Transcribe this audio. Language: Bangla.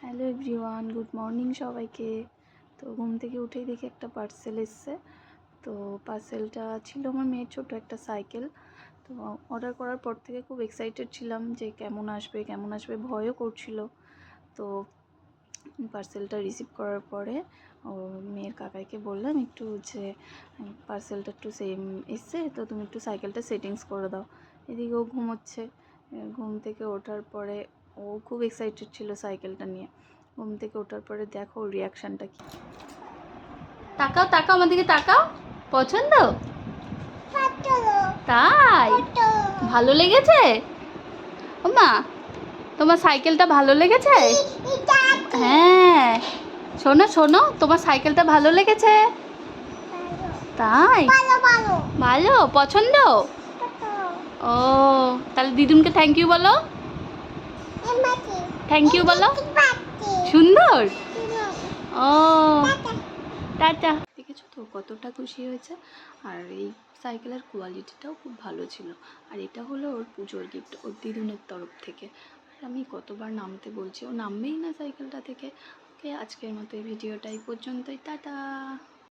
হ্যালো এভরিওয়ান, গুড মর্নিং সবাইকে। তো ঘুম থেকে উঠেই দেখি একটা পার্সেল এসছে। তো পার্সেলটা ছিল আমার মেয়ের ছোটো একটা সাইকেল। তো অর্ডার করার পর থেকে খুব এক্সাইটেড ছিলাম যে কেমন আসবে, ভয়ও করছিল। তো পার্সেলটা রিসিভ করার পরে ও মেয়ের কাকাইকে বললাম একটু যে পার্সেলটা একটু সেম এসছে, তো তুমি একটু সাইকেলটা সেটিংস করে দাও। এদিকে ও ঘুমোচ্ছে। ঘুম থেকে ওঠার পরে ও খুব এক্সাইটেড ছিল সাইকেলটা নিয়ে। ঘুম থেকে ওঠার পরে দেখো রিয়াকশানটা কি। তাকাও তাকাও, আমার দিকে তাকাও। পছন্দ? তাই? ভালো লেগেছে? ওমা, তোমার সাইকেলটা ভালো লেগেছে? হ্যাঁ, শোনো শোনো, তোমার সাইকেলটা ভালো লেগেছে? তাই? ভালো, পছন্দ? ও, তাহলে দিদুনকে থ্যাংক ইউ বলো। থ্যাংক ইউ বলো। সুন্দর। ও, টাটা। দেখেছো তো কতটা খুশি হয়েছে। আর এই সাইকেলের কোয়ালিটিটাও খুব ভালো ছিল। আর এটা হলো ওর পুজোর গিফট, ওর দিদুনের তরফ থেকে। আর আমি কতবার নামতে বলছি, ও নামবেই না সাইকেলটা থেকে। ওকে, আজকের মতো এই ভিডিওটা এই পর্যন্তই। টাটা।